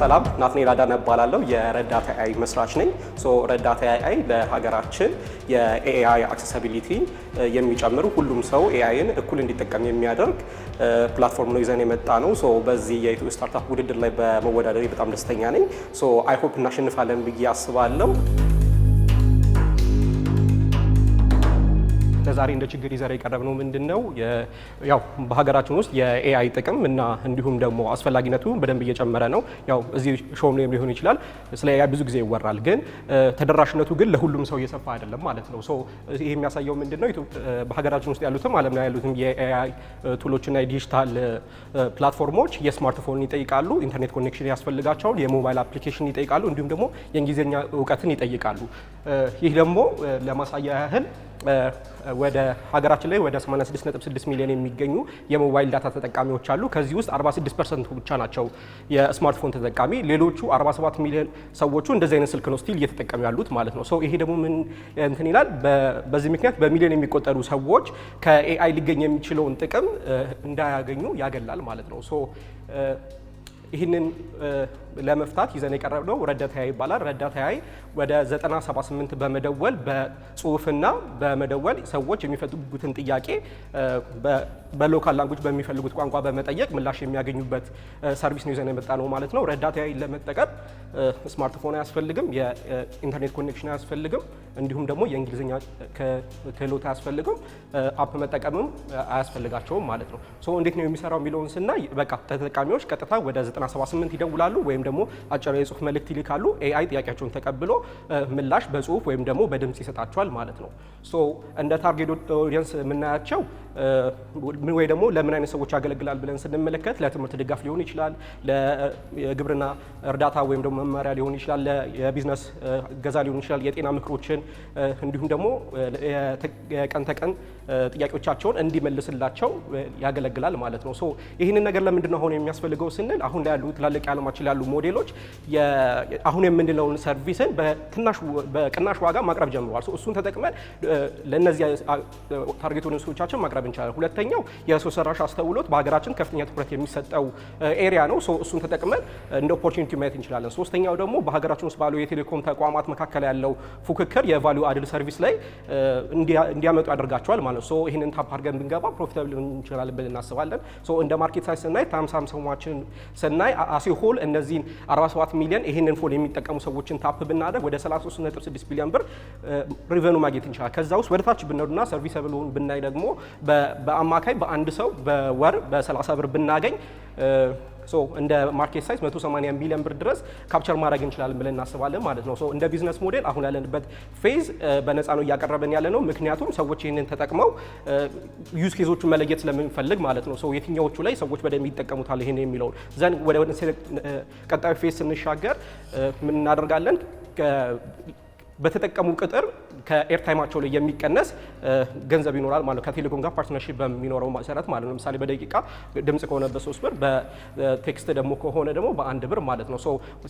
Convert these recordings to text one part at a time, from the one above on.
ሰላም ናትናኤል አዳነ እባላለሁ። የረዳት ኤአይ መስራች ነኝ። ረዳት ኤአይ ለሀገራችን የኤአይ አክሰሲቢሊቲ የሚጨምሩ ሁሉም ሰው ኤአይን እኩል እንዲጠቀም የሚያደርግ ፕላትፎርም ነው ይዘን የመጣ ነው። በዚህ የኢትዮ ስታርታፕ ውድድር ላይ በመወዳደሬ በጣም ደስተኛ ነኝ። አይ ሆፕ እናሸንፋለን ብዬ አስባለሁ። ለዛሬ እንደ ችግር ይዘን የቀረብነው ምንድነው ያው በሀገራችን ውስጥ የኤአይ ጥቅም እና እንዲሁም ደግሞ አስፈላጊነቱ በደንብ እየጨመረ ነው። ያው እዚህ ሾም ላይ ሊሆን ይችላል ስለ ኤአይ ብዙ ጊዜ ይወራል፣ ግን ተደራሽነቱ ግን ለሁሉም ሰው እየሰፋ አይደለም ማለት ነው። ይሄ የሚያሳየው ምንድነው በሀገራችን ውስጥ ያሉትም ዓለም ላይ ያሉትም የኤአይ ቱሎችና የዲጂታል ፕላትፎርሞች የስማርትፎን ይጠይቃሉ፣ ኢንተርኔት ኮኔክሽን ያስፈልጋቸዋል፣ የሞባይል አፕሊኬሽን ይጠይቃሉ፣ እንዲሁም ደግሞ የእንግሊዝኛ እውቀትን ይጠይቃሉ። ይህ ደግሞ ለማሳያ ያህል ወደ ሀገራችን ላይ ወደ 86.6 ሚሊዮን የሚገኙ የሞባይል ዳታ ተጠቃሚዎች አሉ። ከዚህ ውስጥ 46% ብቻ ናቸው የስማርትፎን ተጠቃሚ። ሌሎቹ 47 ሚሊዮን ሰዎቹ እንደዚህ አይነት ስልክ ነው ስቲል እየተጠቀሙ ያሉት ማለት ነው። ይሄ ደግሞ ምን እንትን ይላል? በዚህ ምክንያት በሚሊዮን የሚቆጠሩ ሰዎች ከኤአይ ሊገኝ የሚችለውን ጥቅም እንዳያገኙ ያገላል ማለት ነው። ይህንን ለመፍታት ይዘን የቀረብነው ረዳት ኤአይ ይባላል። ረዳት ኤአይ ወደ 9078 በመደወል በጽሁፍና በመደወል ሰዎች የሚፈልጉትን ጥያቄ በሎካል ላንጉጅ በሚፈልጉት ቋንቋ በመጠየቅ ምላሽ የሚያገኙበት ሰርቪስ ነው ይዘን የመጣ ነው ማለት ነው። ረዳት ኤአይ ለመጠቀም ስማርትፎን አያስፈልግም፣ የኢንተርኔት ኮኔክሽን አያስፈልግም፣ እንዲሁም ደግሞ የእንግሊዝኛ ክህሎት አያስፈልግም፣ አፕ መጠቀምም አያስፈልጋቸውም ማለት ነው። እንዴት ነው የሚሰራው የሚለውን ስናይ በቃ ተጠቃሚዎች ቀጥታ ወደ 9078 ይደውላሉ ወይም ደግሞ አጭር የጽሁፍ መልእክት ይልካሉ። ኤአይ ጥያቄያቸውን ተቀብሎ ምላሽ በጽሁፍ ወይም ደግሞ በድምጽ ይሰጣቸዋል ማለት ነው። እንደ ታርጌት ኦዲየንስ የምናያቸው ወይ ደግሞ ለምን አይነት ሰዎች ያገለግላል ብለን ስንመለከት ለትምህርት ድጋፍ ሊሆን ይችላል፣ ለግብርና እርዳታ ወይም ደግሞ መመሪያ ሊሆን ይችላል፣ የቢዝነስ ገዛ ሊሆን ይችላል፣ የጤና ምክሮችን እንዲሁም ደግሞ የቀን ተቀን ጥያቄዎቻቸውን እንዲመልስላቸው ያገለግላል ማለት ነው። ይህንን ነገር ለምንድን ነው አሁን የሚያስፈልገው ስንል አሁን ላይ ያሉ ትላልቅ የዓለማችን ያሉ ሞዴሎች አሁን የምንለውን ሰርቪስን በቅናሽ ዋጋ ማቅረብ ጀምረዋል። እሱን ተጠቅመን ለእነዚህ ታርጌት ኦዲየንሶቻችን ማቅረብ እንችላለን። ሁለተኛው የሰው ሰራሽ አስተውሎት በሀገራችን ከፍተኛ ትኩረት የሚሰጠው ኤሪያ ነው። እሱን ተጠቅመን እንደ ኦፖርቹኒቲ ማየት እንችላለን። ሶስተኛው ደግሞ በሀገራችን ውስጥ ባሉ የቴሌኮም ተቋማት መካከል ያለው ፉክክር የቫልዩ አድድ ሰርቪስ ላይ እንዲያመጡ ያደርጋቸዋል ማለት ነው። ይህንን ታፕ አድርገን ብንገባ ፕሮፊታብል እንችላለን ብለን እናስባለን። እንደ ማርኬት ሳይዝ ስናይ ታምሳምሰማችን ስናይ አሲሆል እነዚህን 47 ሚሊዮን ይህንን ፎን የሚጠቀሙ ሰዎችን ታፕ ብናደርግ ወደ 33.6 ቢሊዮን ብር ሪቨኑ ማግኘት እንችላለን። ከዛ ውስጥ ወደ ታች ብንሄድና ሰርቪሰብሉን ብናይ ደግሞ በአማካይ በአንድ ሰው በወር በ30 ብር ብናገኝ እንደ ማርኬት ሳይዝ 180 ሚሊዮን ብር ድረስ ካፕቸር ማድረግ እንችላለን ብለን እናስባለን ማለት ነው። እንደ ቢዝነስ ሞዴል አሁን ያለንበት ፌዝ በነፃ ነው እያቀረበን ያለ ነው። ምክንያቱም ሰዎች ይህንን ተጠቅመው ዩዝ ኬዞቹን መለየት ስለምንፈልግ ማለት ነው። የትኛዎቹ ላይ ሰዎች በደንብ ይጠቀሙታል ይሄን የሚለውን ዘንድ ወደ ቀጣዩ ፌዝ ስንሻገር ምን እናደርጋለን? በተጠቀሙ ቁጥር ከኤርታይማቸው ላይ የሚቀነስ ገንዘብ ይኖራል ማለት ነው። ከቴሌኮም ጋር ፓርትነርሺፕ በሚኖረው መሰረት ማለት ነው። ለምሳሌ በደቂቃ ድምጽ ከሆነ በ3 ብር፣ በቴክስት ደግሞ ከሆነ ደግሞ በ1 ብር ማለት ነው።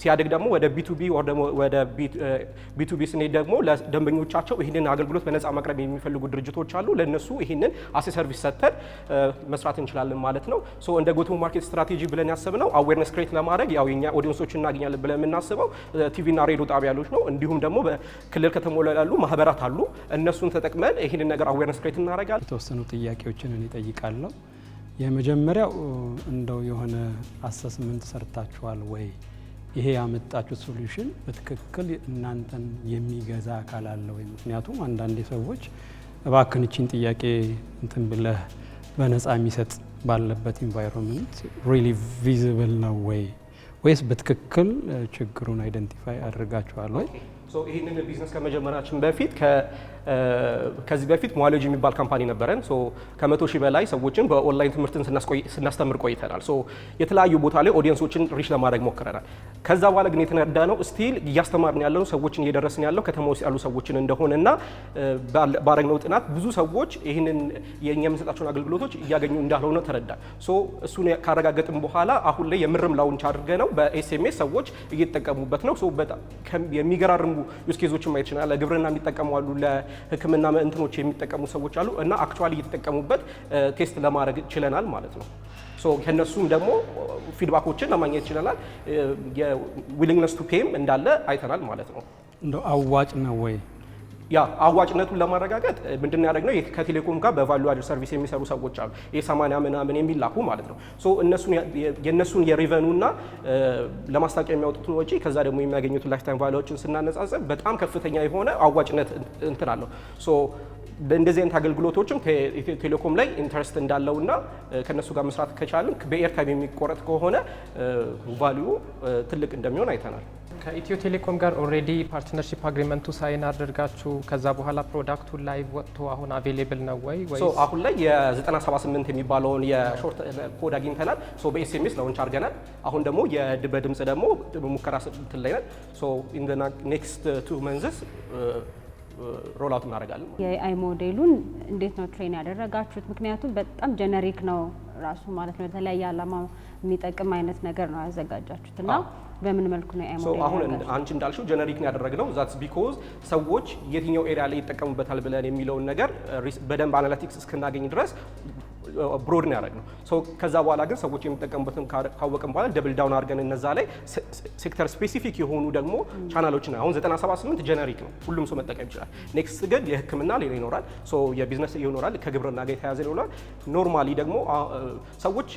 ሲያድግ ደግሞ ወደ ቢቱቢ ወር ደግሞ ወደ ቢቱቢ ስንሄድ ደግሞ ለደንበኞቻቸው ይህንን አገልግሎት በነፃ ማቅረብ የሚፈልጉ ድርጅቶች አሉ። ለነሱ ይህንን አሴ ሰርቪስ ሰጥተን መስራት እንችላለን ማለት ነው። እንደ ጎቱ ማርኬት ስትራቴጂ ብለን ያሰብነው አዌርነስ ክሬት ለማድረግ ያው የኛ ኦዲየንሶች እናገኛለን ብለን የምናስበው ቲቪና ሬዲዮ ጣቢያዎች ነው። እንዲሁም ደግሞ ክልል ከተሞላ ያሉ ማህበራት አሉ። እነሱን ተጠቅመን ይህንን ነገር አዌርነስ ክሬት እናደርጋለን። የተወሰኑ ጥያቄዎችን እኔ እጠይቃለሁ። የመጀመሪያው እንደው የሆነ አሰስመንት ሰርታችኋል ወይ? ይሄ ያመጣችሁት ሶሉሽን በትክክል እናንተን የሚገዛ አካል አለ ወይ? ምክንያቱም አንዳንዴ ሰዎች እባክን እቺን ጥያቄ እንትን ብለህ በነፃ የሚሰጥ ባለበት ኢንቫይሮንመንት ሪሊ ቪዚብል ነው ወይ ወይስ በትክክል ችግሩን አይደንቲፋይ አድርጋችኋል ወይ? ይህንን ቢዝነስ ከመጀመራችን በፊት ከዚህ በፊት ሟሎጂ የሚባል ካምፓኒ ነበረን። ከ100 ሺህ በላይ ሰዎችን በኦንላይን ትምህርትን ስናስተምር ቆይተናል። የተለያዩ ቦታ ላይ ኦዲየንሶችን ሪች ለማድረግ ሞክረናል። ከዛ በኋላ ግን የተነዳ ነው ስቲል እያስተማርን ያለው ሰዎችን እየደረስን ያለው ከተማ ውስጥ ያሉ ሰዎችን እንደሆነና ባረግነው ጥናት ብዙ ሰዎች ይህንን የእኛ የምንሰጣቸውን አገልግሎቶች እያገኙ እንዳልሆነ ተረዳል። እሱን ካረጋገጥን በኋላ አሁን ላይ የምርም ላውንች አድርገ ነው በኤስኤምኤስ ሰዎች እየተጠቀሙበት ነው። የሚገራርሙ ዩዝ ኬዞችን ማየት ይችላል። ለግብርና የሚጠቀሙ አሉ፣ ለሕክምና እንትኖች የሚጠቀሙ ሰዎች አሉ እና አክቹዋሊ እየተጠቀሙበት ቴስት ለማድረግ ችለናል ማለት ነው። ሶ ከነሱም ደግሞ ፊድባኮችን ለማግኘት ይችላል። የዊሊንግነስ ቱ ፔይም እንዳለ አይተናል ማለት ነው። እንደው አዋጭ ነው ወይ? ያ አዋጭነቱን ለማረጋገጥ ምንድነው ያደረግነው? ከቴሌኮም ጋር በቫልዩ አድ ሰርቪስ የሚሰሩ ሰዎች አሉ፣ የ80 ምናምን የሚላኩ ማለት ነው። ሶ የእነሱን የሪቨኑና ለማስታወቂያ የሚያወጡትን ወጪ ከዛ ደግሞ የሚያገኙትን ላይፍታይም ቫልዩዎችን ስናነጻጽር በጣም ከፍተኛ የሆነ አዋጭነት እንትን አለው። ሶ እንደዚህ አይነት አገልግሎቶችም ቴሌኮም ላይ ኢንተረስት እንዳለውና ከነሱ ጋር መስራት ከቻልን በኤርታይም የሚቆረጥ ከሆነ ቫልዩ ትልቅ እንደሚሆን አይተናል። ከኢትዮ ቴሌኮም ጋር ኦልሬዲ ፓርትነርሺፕ አግሪመንቱ ሳይን አድርጋችሁ ከዛ በኋላ ፕሮዳክቱ ላይ ወጥቶ አሁን አቬሌብል ነው ወይ? አሁን ላይ የ978 የሚባለውን የሾርት ኮድ አግኝተናል። በኤስኤምኤስ ላውንች አድርገናል። አሁን ደግሞ በድምጽ ደግሞ ሙከራ እንትን ላይ ነን። ኢን ዘ ኔክስት 2 መንዝስ ሮል አውት እናደርጋለን። የኤአይ ሞዴሉን እንዴት ነው ትሬን ያደረጋችሁት? ምክንያቱም በጣም ጀነሪክ ነው ራሱ ማለት ነው። የተለያየ ዓላማ የሚጠቅም አይነት ነገር ነው ያዘጋጃችሁት እና በምን መልኩ ነው ኤአይ ሞዴል? አሁን አንቺ እንዳልሽው ጀነሪክ ነው ያደረግነው። ዛትስ ቢኮዝ ሰዎች የትኛው ኤሪያ ላይ ይጠቀሙበታል ብለን የሚለውን ነገር በደንብ አናሊቲክስ እስክናገኝ ድረስ ብሮድ ነው ያደረግነው። ከዛ በኋላ ግን ሰዎች የሚጠቀሙበትን ካወቅን በኋላ ደብል ዳውን አድርገን እነዛ ላይ ሴክተር ስፔሲፊክ የሆኑ ደግሞ ቻናሎችን አሁን 978 ጀነሪክ ነው፣ ሁሉም ሰው መጠቀም ይችላል። ኔክስት ግን የሕክምና ሌላ ይኖራል፣ የቢዝነስ ይኖራል፣ ከግብርና ጋር የተያያዘ ይኖራል። ኖርማሊ ደግሞ ሰዎች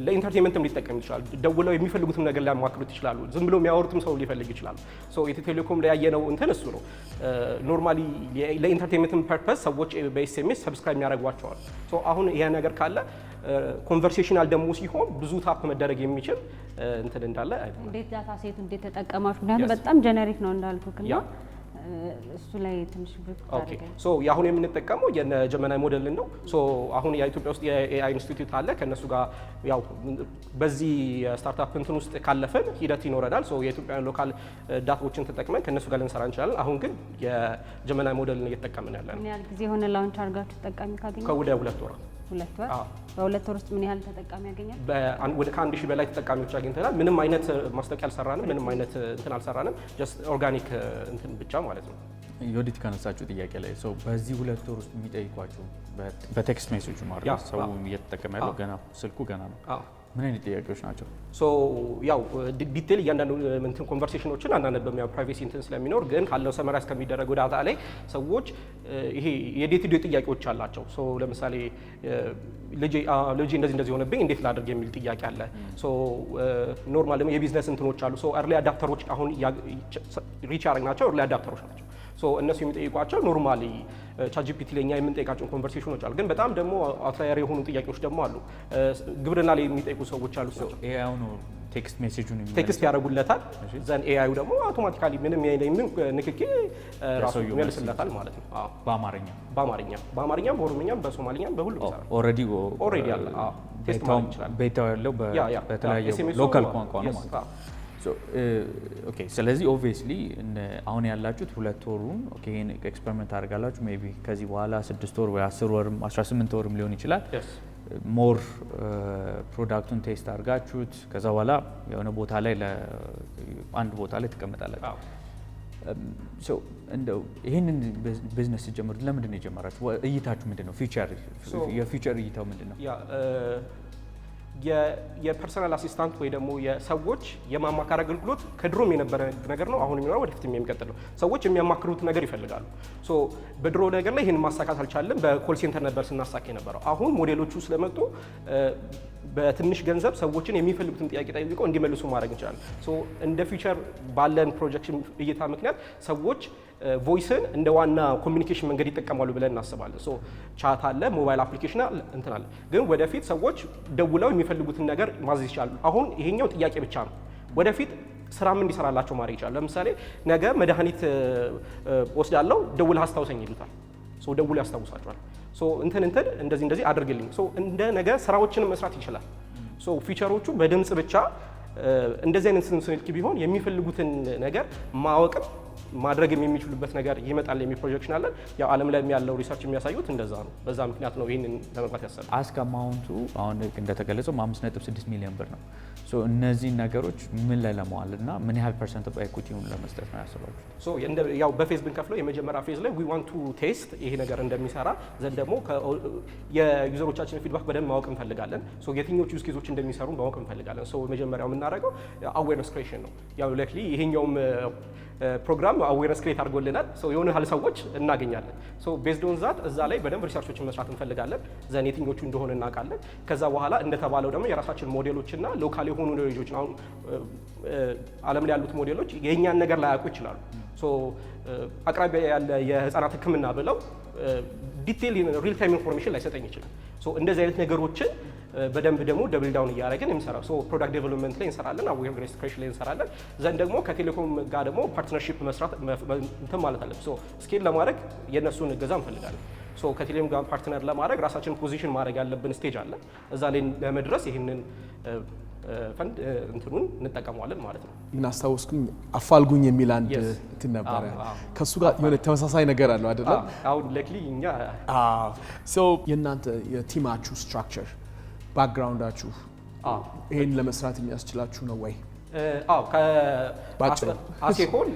ለኢንተርቴንመንትም ሊጠቀሙ ይችላሉ። ደውለው የሚፈልጉትም ነገር ሊያማክሩት ይችላሉ። ዝም ብሎ የሚያወሩትም ሰው ሊፈልግ ይችላል። ኢትዮ ቴሌኮም ላይ ያየነው እንትን እሱ ነው። ኖርማሊ ለኢንተርቴንመንት ፐርፐስ ሰዎች በኤስኤምኤስ ሰብስክራይብ የሚያደርጓቸዋል። አሁን ይሄ ነገር ካለ ኮንቨርሴሽናል ደግሞ ሲሆን ብዙ ታፕ መደረግ የሚችል እንትን እንዳለ እንዴት ዳታ ሴቱ እንዴት ተጠቀማችሁ? ምክንያቱም በጣም ጀነሪክ ነው እንዳልኩክና እሱ ላይ ትንሽ ብቅ ሶ አሁን የምንጠቀመው የጀመናይ ሞዴልን ነው። አሁን የኢትዮጵያ ውስጥ የኤአይ ኢንስቲትዩት አለ። ከነሱ ጋር ያው በዚህ ስታርታፕ እንትን ውስጥ ካለፈን ሂደት ይኖረናል። የኢትዮጵያን ሎካል ዳታዎችን ተጠቅመን ከነሱ ጋር ልንሰራ እንችላለን። አሁን ግን የጀመናይ ሞዴልን እየተጠቀምን ያለን። ምን ያህል ጊዜ የሆነ ላውንች አድርጋችሁ ተጠቃሚ ካገኘ? ከወደ 2 ወር። 2 ወር? በ2 ወር ውስጥ ምን ያህል ተጠቃሚ ያገኛል? ወደ ከ1000 በላይ ተጠቃሚዎች አግኝተናል። ምንም አይነት ማስታወቂያ አልሰራንም፣ ምንም አይነት እንትን አልሰራንም። ጀስት ኦርጋኒክ እንትን ብቻ ማለት ነው። ዮዲት ካነሳችሁ ጥያቄ ላይ በዚህ 2 ወር ውስጥ የሚጠይቋችሁ በቴክስት ሜሴጁ ማለት ሰው እየተጠቀመ ያለው ገና ስልኩ ገና ነው። ምን አይነት ጥያቄዎች ናቸው? ያው ዲቴል እያንዳንዱ እንትን ኮንቨርሴሽኖችን አናነብም፣ ያው ፕራይቬሲ እንትን ስለሚኖር፣ ግን ካለው ሰመራ እስከሚደረገው ዳታ ላይ ሰዎች ይሄ የዴይ ቱ ዴይ ጥያቄዎች አላቸው። ለምሳሌ ልጄ እንደዚህ ሆነብኝ እንዴት ላድርግ የሚል ጥያቄ አለ። ኖርማል ደግሞ የቢዝነስ እንትኖች አሉ። እርሊ አዳፕተሮች አሁን ሪች ያደረግናቸው እርሊ አዳፕተሮች ናቸው። እነሱ የሚጠይቋቸው ኖርማሊ ቻትጂፒቲ ላይ እኛ የምንጠይቃቸውን ኮንቨርሴሽኖች አሉ። ግን በጣም ደግሞ አውትላየር የሆኑ ጥያቄዎች ደግሞ አሉ። ግብርና ላይ የሚጠይቁ ሰዎች አሉ። ኤአይ ነው ቴክስት ሜሴጁን ቴክስት ያደርጉለታል። ዘን ኤአዩ ደግሞ አውቶማቲካሊ ምንም ንክኪ ራሱ ይመልስለታል ማለት ነው። በአማርኛም በኦሮምኛም በሶማሊኛም በሁሉም ይሰራል። ኦልሬዲ አለ። ቴስት ማለት ይችላል። ቤታው ያለው በተለያየ ሎካል ቋንቋ ነው ማለት ነው። ስለዚህ ኦብቪየስሊ አሁን ያላችሁት 2 ወሩን ይሄን ኤክስፐሪመንት አድርጋላችሁ። ሜይ ቢ ከዚህ በኋላ 6 ወር ወይ 10 ወርም 18 ወርም ሊሆን ይችላል። ሞር ፕሮዳክቱን ቴስት አድርጋችሁት ከዛ በኋላ የሆነ ቦታ ላይ አንድ ቦታ ላይ ትቀመጣላችሁ። እንደው ይህንን ቢዝነስ ስትጀምሩ ለምንድን ነው የጀመራችሁ? እይታችሁ ምንድን ነው? የፊውቸር እይታው ምንድን ነው? የፐርሰናል አሲስታንት ወይ ደግሞ የሰዎች የማማከር አገልግሎት ከድሮም የነበረ ነገር ነው። አሁን የሚኖረው ወደፊትም የሚቀጥል ነው። ሰዎች የሚያማክሩት ነገር ይፈልጋሉ። በድሮ ነገር ላይ ይህን ማሳካት አልቻለም። በኮል ሴንተር ነበር ስናሳካ የነበረው። አሁን ሞዴሎቹ ስለመጡ በትንሽ ገንዘብ ሰዎችን የሚፈልጉትን ጥያቄ ጠይቀው እንዲመልሱ ማድረግ እንችላለን። እንደ ፊውቸር ባለን ፕሮጀክሽን እይታ ምክንያት ሰዎች ቮይስን እንደ ዋና ኮሚኒኬሽን መንገድ ይጠቀማሉ ብለን እናስባለን። ቻት አለ፣ ሞባይል አፕሊኬሽን እንትን አለ። ግን ወደፊት ሰዎች ደውለው የሚፈልጉትን ነገር ማዘዝ ይችላሉ። አሁን ይሄኛው ጥያቄ ብቻ ነው። ወደፊት ስራም እንዲሰራላቸው ማድረግ ይችላል። ለምሳሌ ነገ መድኃኒት ወስዳለው ደውለህ አስታውሰኝ ይሉታል። ደውሎ ያስታውሳቸዋል። እንደዚህ አድርግልኝ። እንደ ነገ ስራዎችን መስራት ይችላል። ፊቸሮቹ በድምጽ ብቻ እንደዚህ አይነት ስልክ ቢሆን የሚፈልጉትን ነገር ማወቅም ማድረግ የሚችሉበት ነገር ይመጣል የሚል ፕሮጀክሽን አለን። ያው ዓለም ላይ ያለው ሪሰርች የሚያሳዩት እንደዛ ነው። በዛ ምክንያት ነው ይህንን ለመግባት ያሰብነው። አስክ አማውንቱ አሁን እንደተገለጸው 5.6 ሚሊዮን ብር ነው። ሶ እነዚህ ነገሮች ምን ላይ ለመዋል እና ምን ያህል ፐርሰንት ኦፍ ኢኩዊቲውን ለመስጠት ነው ያሰባችሁት? ሶ ያው በፌዝ ብንከፍለው የመጀመሪያ ፌዝ ላይ ዊ ዋንት ቱ ቴስት ይሄ ነገር እንደሚሰራ ዘንድ ደግሞ የዩዘሮቻችንን ፊድባክ በደንብ ማወቅ እንፈልጋለን። ሶ የትኞቹ ዩዝ ኬዞች እንደሚሰሩ ማወቅ እንፈልጋለን። ሶ መጀመሪያው የምናደርገው አዌርነስ ክሬሽን ነው። ያው ላይክሊ ይሄኛውም ፕሮግራም አዌርነስ ክሬት አድርጎልናል። የሆነ ያህል ሰዎች እናገኛለን። ቤዝድ ኦን ዛት እዛ ላይ በደንብ ሪሰርቾችን መስራት እንፈልጋለን። ዘን የትኞቹ እንደሆነ እናውቃለን። ከዛ በኋላ እንደተባለው ደግሞ የራሳችን ሞዴሎችና ሎካል የሆኑ ኖሌጆች አሁን ዓለም ላይ ያሉት ሞዴሎች የእኛን ነገር ላያውቁ ይችላሉ። አቅራቢያ ያለ የህፃናት ሕክምና ብለው ዲቴይል ሪል ታይም ኢንፎርሜሽን ላይሰጠኝ ይችላል። እንደዚህ አይነት ነገሮችን በደንብ ደግሞ ደብል ዳውን እያደረግን የምንሰራው ፕሮዳክት ዴቨሎፕመንት ላይ እንሰራለን፣ አዌርነስ ክሬሽን ላይ እንሰራለን። ዘንድ ደግሞ ከቴሌኮም ጋር ደግሞ ፓርትነርሺፕ መስራት እንትን ማለት አለብን። ስኬል ለማድረግ የእነሱን እገዛ እንፈልጋለን። ከቴሌኮም ጋር ፓርትነር ለማድረግ ራሳችን ፖዚሽን ማድረግ ያለብን ስቴጅ አለ። እዛ ላይ ለመድረስ ይህንን ፈንድ እንትኑን እንጠቀመዋለን ማለት ነው። ምን አስታወስኩኝ፣ አፋልጉኝ የሚል አንድ እንትን ነበረ። ከሱ ጋር የሆነ ተመሳሳይ ነገር አለው አይደለ? አሁን ለክሊ እኛ የእናንተ የቲማችሁ ስትራክቸር ባክግራውንዳችሁ ይሄን ለመስራት የሚያስችላችሁ ነው ወይ? አሴሆል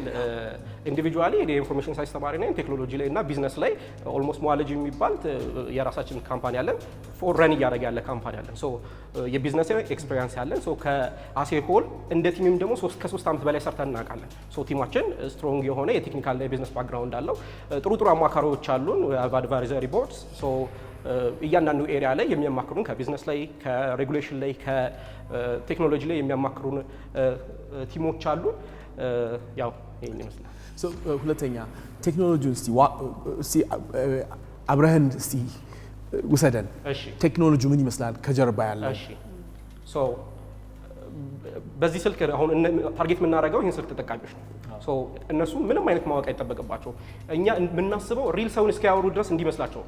ኢንዲቪጁዋሊ የኢንፎርሜሽን ሳይንስ ተማሪ ነኝ። ቴክኖሎጂ ላይ እና ቢዝነስ ላይ ኦልሞስት ሞዋለጂ የሚባል የራሳችን ካምፓኒ አለን። ፎር ረን እያደረገ ያለ ካምፓኒ አለን። የቢዝነስ ኤክስፔሪንስ ያለን ከአሴሆል እንደ ቲምም ደግሞ ከ3 ዓመት በላይ ሰርተን እናውቃለን። ቲማችን ስትሮንግ የሆነ የቴክኒካል የቢዝነስ ባክግራውንድ አለው። ጥሩ አማካሪዎች አሉን፣ አድቫይዘሪ ቦርድስ። እያንዳንዱ ኤሪያ ላይ የሚያማክሩን ከቢዝነስ ላይ፣ ከሬጉሌሽን ላይ፣ ከቴክኖሎጂ ላይ የሚያማክሩን ቲሞች አሉ። ያው ይሄን ይመስላል። ሁለተኛ ቴክኖሎጂውን እስቲ አብረህን እስቲ ውሰደን። ቴክኖሎጂው ምን ይመስላል ከጀርባ ያለው? በዚህ ስልክ አሁን ታርጌት የምናደርገው ይህን ስልክ ተጠቃሚዎች ነው። እነሱ ምንም አይነት ማወቅ አይጠበቅባቸው። እኛ የምናስበው ሪል ሰውን እስኪያወሩ ድረስ እንዲመስላቸው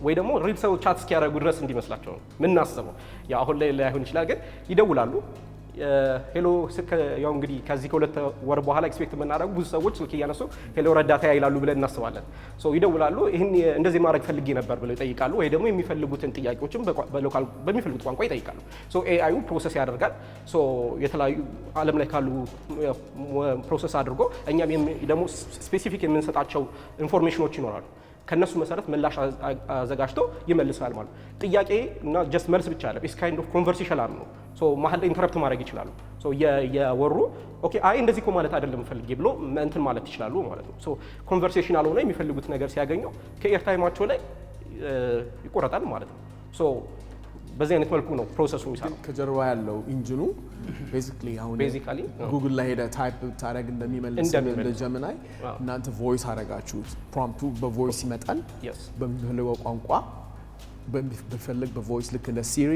ወይ ደግሞ ሪል ሰው ቻት እስኪያደርጉ ድረስ እንዲመስላቸው ነው የምናስበው። ያው አሁን ላይ ላይሆን ይችላል፣ ግን ይደውላሉ። ሄሎ ስልክ ያው እንግዲህ ከዚህ ከ2 ወር በኋላ ኤክስፔክት የምናደርጉ ብዙ ሰዎች ስልክ እያነሱ ሄሎ ረዳታ ይላሉ ብለን እናስባለን። ይደውላሉ። ይህን እንደዚህ ማድረግ ፈልጌ ነበር ብለው ይጠይቃሉ። ወይ ደግሞ የሚፈልጉትን ጥያቄዎችም በሎካል በሚፈልጉት ቋንቋ ይጠይቃሉ። ኤአዩ ፕሮሰስ ያደርጋል። የተለያዩ ዓለም ላይ ካሉ ፕሮሰስ አድርጎ እኛም ደግሞ ስፔሲፊክ የምንሰጣቸው ኢንፎርሜሽኖች ይኖራሉ። ከነሱ መሰረት ምላሽ አዘጋጅቶ ይመልሳል ማለት ነው። ጥያቄ እና ጀስት መልስ ብቻ አለ። ኢስ ካይንድ ኦፍ ኮንቨርሴሽናል ነው። መሀል ላይ ኢንተረፕት ማድረግ ይችላሉ። የወሩ ኦኬ አይ እንደዚህ እኮ ማለት አይደለም ፈልጌ ብሎ እንትን ማለት ይችላሉ ማለት ነው። ኮንቨርሴሽናል ሆነ የሚፈልጉት ነገር ሲያገኙ ከኤርታይማቸው ላይ ይቆረጣል ማለት ነው። በዚህ አይነት መልኩ ነው ፕሮሰሱ የሚሰራው። ከጀርባ ያለው ኢንጂኑ ቤዚክሊ አሁን ጉግል ላይ ሄደ ታይፕ ታረግ እንደሚመልስ እንደ ጀሚናይ እናንተ ቮይስ አረጋችሁት። ፕሮምፕቱ በቮይስ ይመጣል በሚፈልገው ቋንቋ በሚፈልግ በቮይስ ልክ እንደ ሲሪ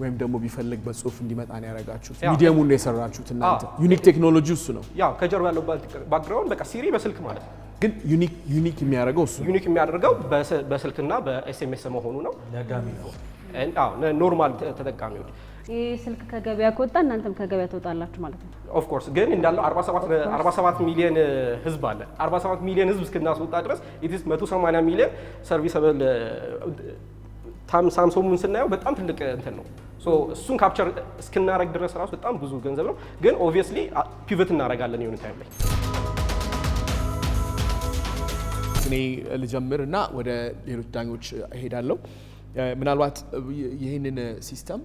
ወይም ደግሞ ቢፈልግ በጽሁፍ እንዲመጣ ነው ያረጋችሁት። ሚዲየሙን ነው የሰራችሁት እናንተ። ዩኒክ ቴክኖሎጂ እሱ ነው። ያው ከጀርባ ያለው ባክግራውንድ በቃ ሲሪ በስልክ ማለት ነው። ግን ዩኒክ የሚያደርገው እሱ ዩኒክ የሚያደርገው በስልክና በኤስኤምኤስ መሆኑ ነው። ኖርማል ተጠቃሚዎች ይህ ስልክ ከገበያ ከወጣ እናንተም ከገበያ ትወጣላችሁ ማለት ነው። ኦፍ ኮርስ ግን እንዳለው 47 ሚሊዮን ህዝብ አለ። 47 ሚሊዮን ህዝብ እስክናስወጣ ድረስ ኢትስ 180 ሚሊዮን ሰርቪሰብል ሳምሶንግን ስናየው በጣም ትልቅ እንትን ነው። እሱን ካፕቸር እስክናረግ ድረስ ራሱ በጣም ብዙ ገንዘብ ነው። ግን ኦብቪየስሊ ፒቨት እናደርጋለን የሆነ ታይም ላይ። እኔ ልጀምር እና ወደ ሌሎች ዳኞች እሄዳለሁ። ምናልባት ይህንን ሲስተም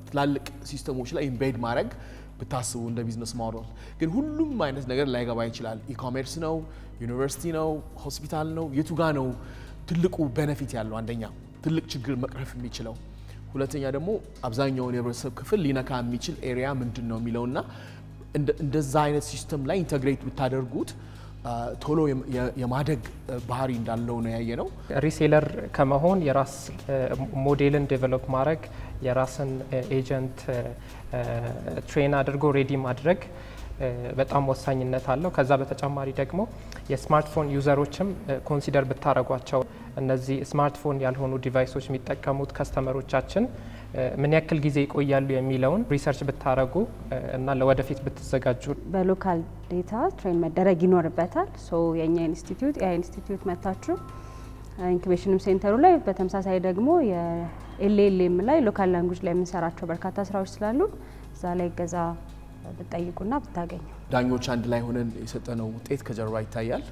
ትላልቅ ሲስተሞች ላይ ኢምቤድ ማድረግ ብታስቡ እንደ ቢዝነስ ሞዴል ግን ሁሉም አይነት ነገር ላይገባ ይችላል። ኢኮሜርስ ነው፣ ዩኒቨርሲቲ ነው፣ ሆስፒታል ነው፣ የቱ ጋ ነው ትልቁ ቤኔፊት ያለው? አንደኛ ትልቅ ችግር መቅረፍ የሚችለው፣ ሁለተኛ ደግሞ አብዛኛውን የህብረተሰብ ክፍል ሊነካ የሚችል ኤሪያ ምንድን ነው የሚለውና እንደዛ አይነት ሲስተም ላይ ኢንተግሬት ብታደርጉት ቶሎ የማደግ ባህሪ እንዳለው ነው ያየ ነው። ሪሴለር ከመሆን የራስ ሞዴልን ዴቨሎፕ ማድረግ፣ የራስን ኤጀንት ትሬን አድርጎ ሬዲ ማድረግ በጣም ወሳኝነት አለው። ከዛ በተጨማሪ ደግሞ የስማርትፎን ዩዘሮችም ኮንሲደር ብታደረጓቸው እነዚህ ስማርትፎን ያልሆኑ ዲቫይሶች የሚጠቀሙት ከስተመሮቻችን ምን ያክል ጊዜ ይቆያሉ የሚለውን ሪሰርች ብታረጉ እና ለወደፊት ብትዘጋጁ። በሎካል ዴታ ትሬን መደረግ ይኖርበታል። ሶ የኛ ኢንስቲትዩት ኤአይ ኢንስቲትዩት መታችሁ ኢንኩቤሽንም ሴንተሩ ላይ በተመሳሳይ ደግሞ የኤልኤልኤም ላይ ሎካል ላንጉጅ ላይ የምንሰራቸው በርካታ ስራዎች ስላሉ እዛ ላይ ገዛ ብትጠይቁና ብታገኙ። ዳኞች አንድ ላይ ሆነን የሰጠነው ውጤት ከጀርባ ይታያል።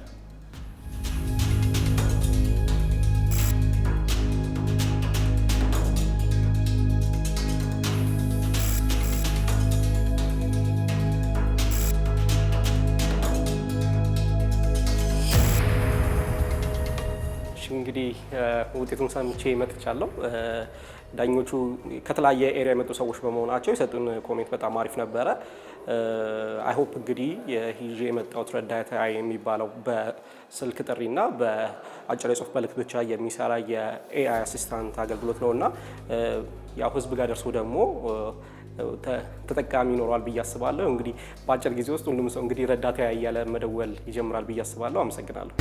እንግዲህ ውጤቱን ሰምቼ መጥቻለሁ። ዳኞቹ ከተለያየ ኤሪያ የመጡ ሰዎች በመሆናቸው የሰጡን ኮሜንት በጣም አሪፍ ነበረ። አይ ሆፕ እንግዲህ ይዤ የመጣሁት ረዳት ኤአይ የሚባለው በስልክ ጥሪና በአጭር የጽሁፍ መልእክት ብቻ የሚሰራ የኤአይ አሲስታንት አገልግሎት ነው እና ያው ህዝብ ጋር ደርሶ ደግሞ ተጠቃሚ ይኖረዋል ብዬ አስባለሁ። እንግዲህ በአጭር ጊዜ ውስጥ ሁሉም ሰው እንግዲህ ረዳት ኤአይ እያለ መደወል ይጀምራል ብዬ አስባለሁ። አመሰግናለሁ።